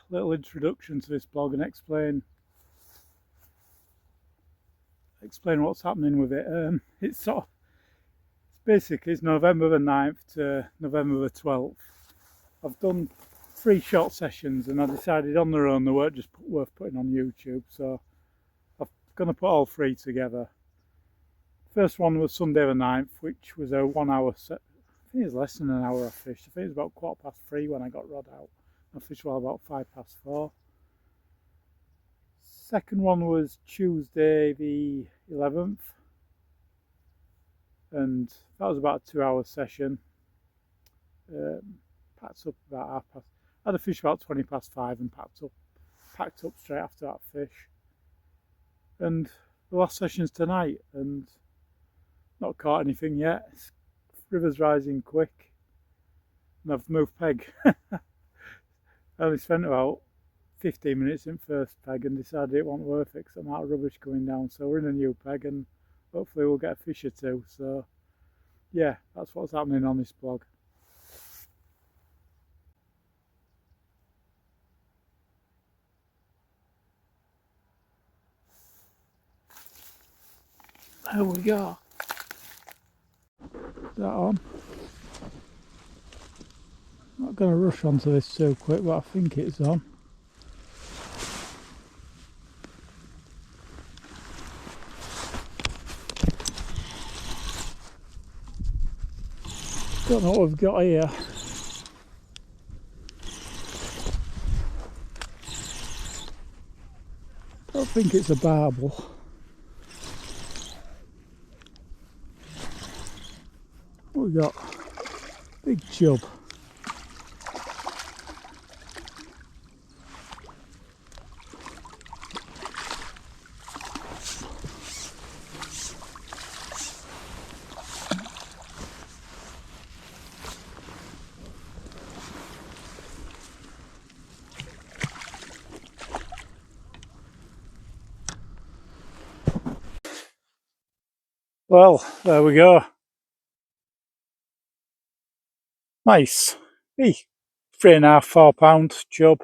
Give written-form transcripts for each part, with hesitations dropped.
little introduction to this blog and explain what's happening with it. It's basically it's November the 9th to November the 12th. I've done 3 short sessions and I decided on their own they weren't just worth putting on YouTube, so I'm going to put all 3 together. First one was Sunday the 9th, which was a 1 hour set. I think it was less than an hour I fished. I think it was about 3:15 when I got rod out. I fished well about 4:05. Second one was Tuesday the 11th, and that was about a 2 hour session. Packed up about 5:30. I had a fish about 5:20 and packed up straight after that fish. And the last session's tonight, and not caught anything yet. River's rising quick, and I've moved peg. I only spent about 15 minutes in first peg and decided it wasn't worth it because I'm out of rubbish coming down. So we're in a new peg and hopefully we'll get a fish or 2. So yeah, that's what's happening on this blog. There we go. Is that on? I'm not going to rush onto this too quick, but I think it's on. Don't know what we've got here. Don't think it's a barbel. What we got? Big chub. Well, there we go. Nice. Hey, 3.5, 4 pound chub.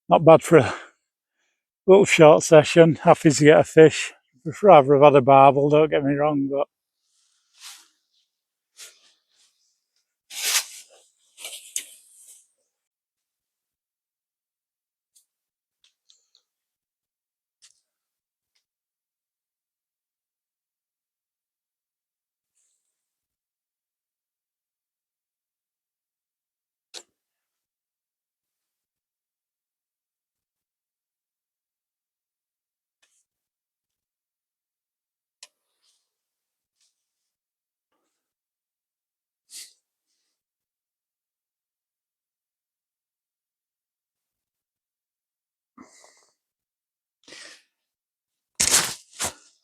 Not bad for a little short session. Happy to get a fish. I'd rather have had a barbel, don't get me wrong, but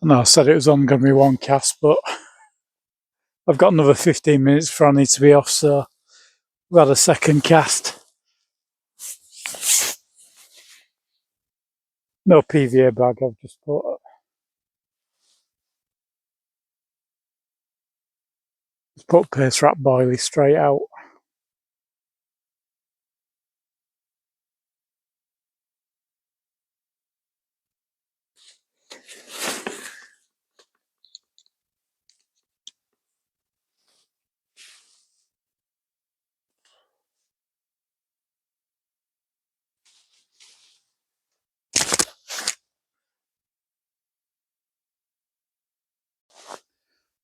I know I said it was only going to be 1 cast, but I've got another 15 minutes before I need to be off, so we've had a second cast. No PVA bag, I've just put paste wrap boilie straight out.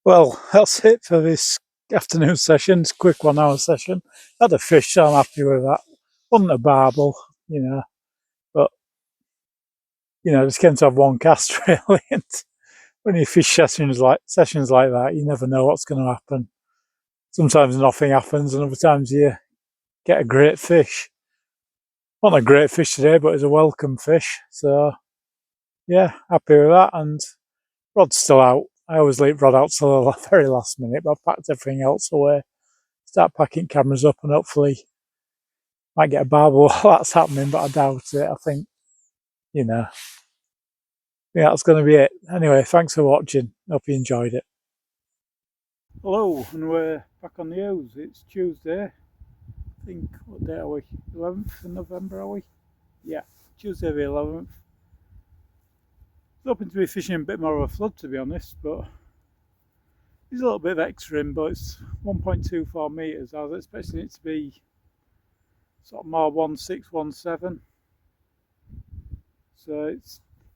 Well, that's it for this afternoon session. It's a quick 1 hour session. Had a fish, so I'm happy with that. Wasn't a barbel, but just came to have 1 cast really. And when you fish sessions like that, you never know what's going to happen. Sometimes nothing happens, and other times you get a great fish. Not a great fish today, but it's a welcome fish. So yeah, happy with that. And rod's still out. I always leave rod out till the very last minute, but I've packed everything else away. Start packing cameras up and hopefully might get a barbel while that's happening, but I doubt it. I think, yeah, that's going to be it. Anyway, thanks for watching. Hope you enjoyed it. Hello, and we're back on the ooze. It's Tuesday, think, what day are we? 11th of November, are we? Yeah, Tuesday the 11th. Hoping to be fishing a bit more of a flood, to be honest, but there's a little bit of extra in, but it's 1.24 metres. I was expecting it to be sort of more 1617. So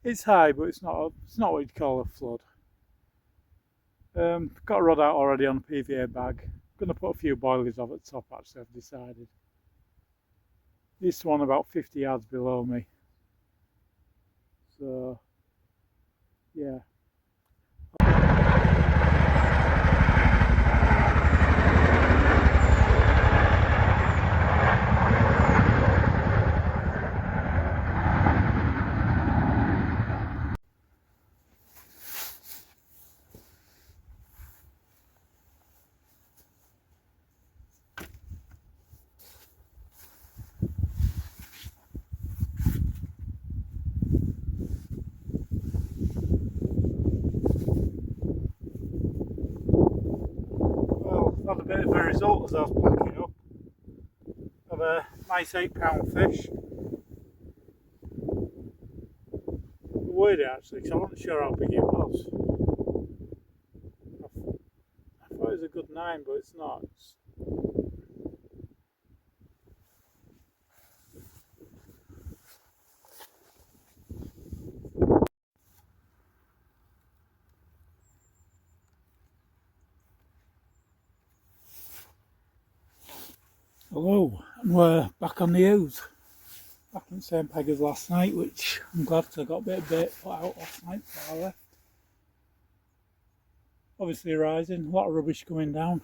it's high, but it's not what you'd call a flood. Got a rod out already on a PVA bag. Going to put a few boilies off at the top, actually, I've decided. This one about 50 yards below me. So, yeah. Well, had a bit of a result as I was packing up. Of a nice 8-pound fish. I weighed it actually, because I wasn't sure how big it was. I thought it was a good 9, but it's not. Hello, and we're back on the ooze. Back in the same peg as last night, which I'm glad because I got a bit of bait put out last night before I left. Obviously rising, a lot of rubbish coming down.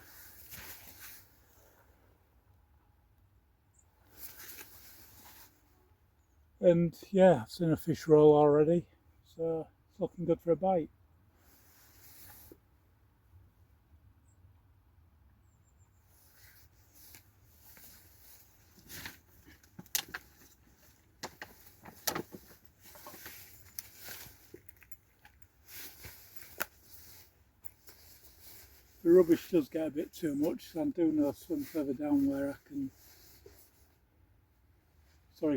And yeah, I've seen a fish roll already, so it's looking good for a bite. The rubbish does get a bit too much, so I'm doing a swim further down where I can,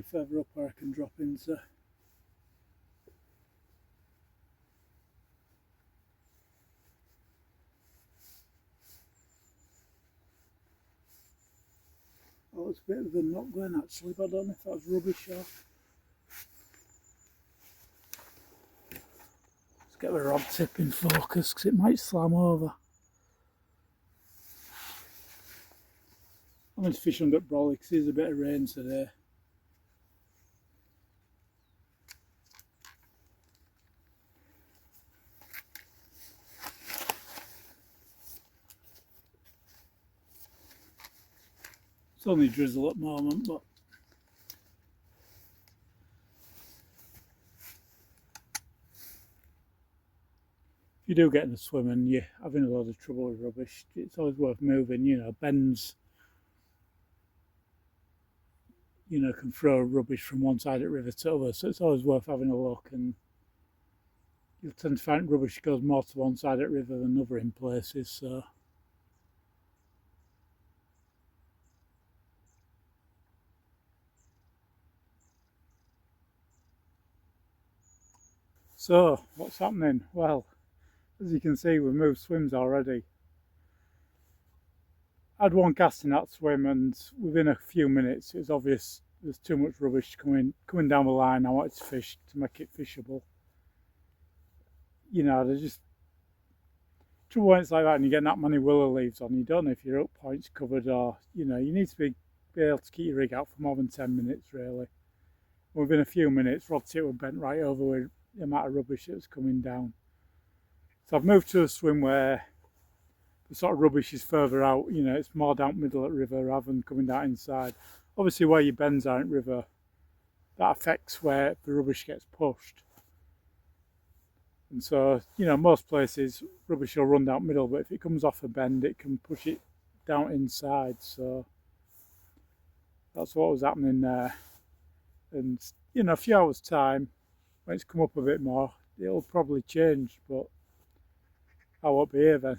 further up where I can drop into. Oh, it's a bit of a knock going actually, but I don't know if that was rubbish or. Let's get the rod tip in focus because it might slam over. I'm going to fish under brolly because there's a bit of rain today. It's only drizzle at the moment, but if you do get in the swim and you're having a lot of trouble with rubbish, it's always worth moving. Bends, can throw rubbish from one side of the river to the other, so it's always worth having a look. And you'll tend to find rubbish goes more to one side of the river than other in places. So what's happening? Well, as you can see, we've moved swims already. I had one cast in that swim, and within a few minutes, it was obvious there's too much rubbish coming down the line. I wanted to fish to make it fishable. There's just trouble when it's like that, and you get that many willow leaves on. You don't know if your hook point's covered, or you need to be able to keep your rig out for more than 10 minutes, really. Within a few minutes, rod tip was bent right over with the amount of rubbish that was coming down. So I've moved to a swim where the sort of rubbish is further out, it's more down middle at river rather than coming down inside. Obviously where your bends are at river, that affects where the rubbish gets pushed. And so, most places rubbish will run down middle, but if it comes off a bend, it can push it down inside. So that's what was happening there. And, a few hours time, when it's come up a bit more, it'll probably change, but I won't be here then.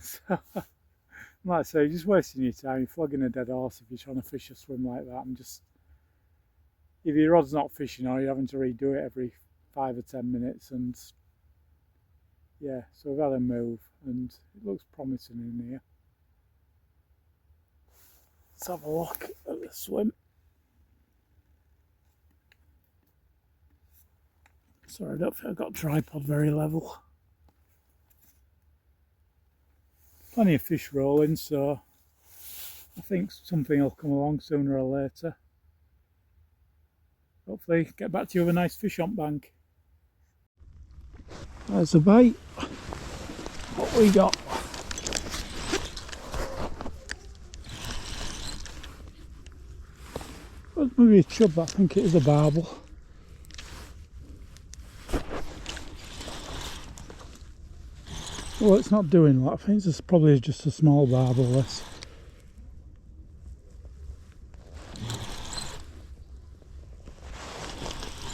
Like I say, you're just wasting your time. You're flogging a dead horse if you're trying to fish a swim like that. And just, if your rod's not fishing or you're having to redo it every 5 or 10 minutes. And yeah, so we've had a move and it looks promising in here. Let's have a look at the swim. Sorry, I don't think I've got tripod very level. Plenty of fish rolling, so I think something will come along sooner or later. Hopefully get back to you with a nice fish on bank. There's a bite. What we got? Well, maybe a chub, but I think it is a barbel. Well, it's not doing a lot. I think it's probably just a small barbel, this.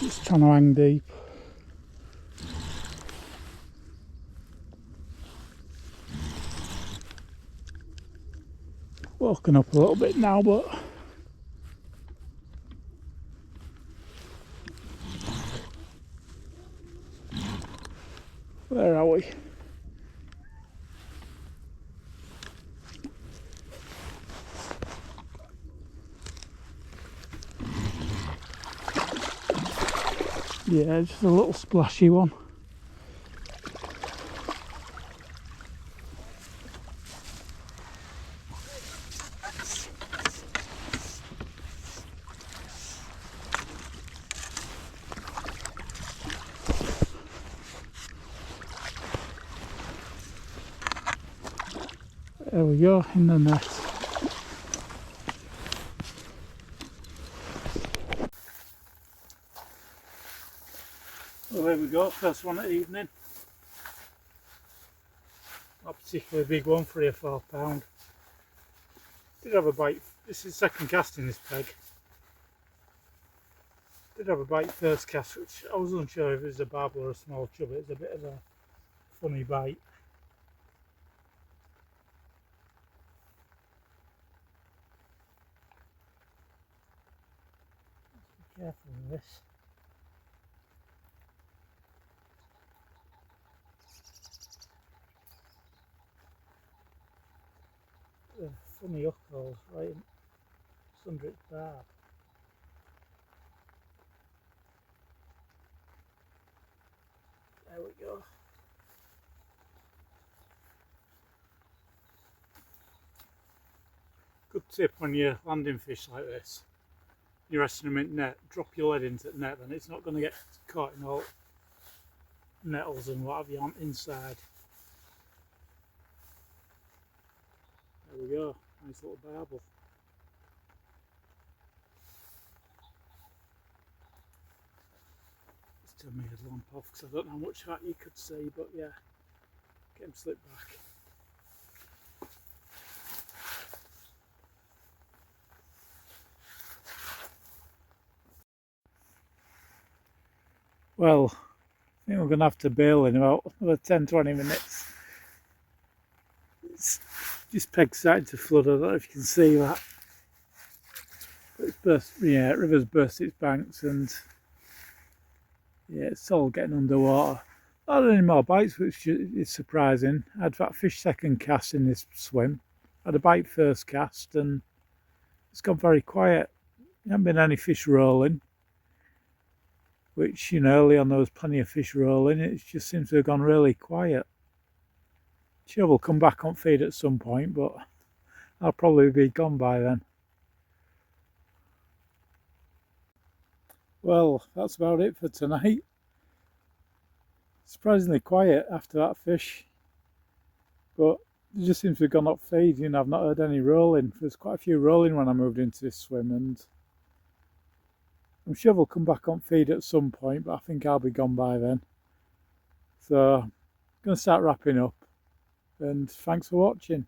It's trying to hang deep. Walking up a little bit now, but where are we? Yeah, just a little splashy one. There we go, in the net. Well, there we go, first one at evening. Not particularly big one, 3 or 4 pound. Did have a bite, this is second cast in this peg. Did have a bite first cast, which I was unsure if it was a barbel or a small chub. It's a bit of a funny bite. Be careful with this. Funny hook holes right under its barb. There we go. Good tip when you're landing fish like this. You're resting them in net, drop your lead into the net, then it's not going to get caught in all nettles and what have you on inside. There we go, nice little barbel. Just turn my headlamp off because I don't know how much that you could see, but yeah, get him slipped back. Well, I think we're going to have to bail in about another 10-20 minutes. This peg's starting to flood. I don't know if you can see that. But it's burst, yeah, river's burst its banks and yeah, it's all getting underwater. Not any more bites, which is surprising. I had that fish second cast in this swim. I had a bite first cast and it's gone very quiet. There haven't been any fish rolling. Which, you know, early on there was plenty of fish rolling. It just seems to have gone really quiet. Chub will come back on feed at some point, but I'll probably be gone by then. Well, that's about it for tonight. Surprisingly quiet after that fish, but it just seems to have gone up feed. You know, I've not heard any rolling. There's quite a few rolling when I moved into this swim, and I'm sure they'll come back on feed at some point, but I think I'll be gone by then. So I'm going to start wrapping up, and thanks for watching.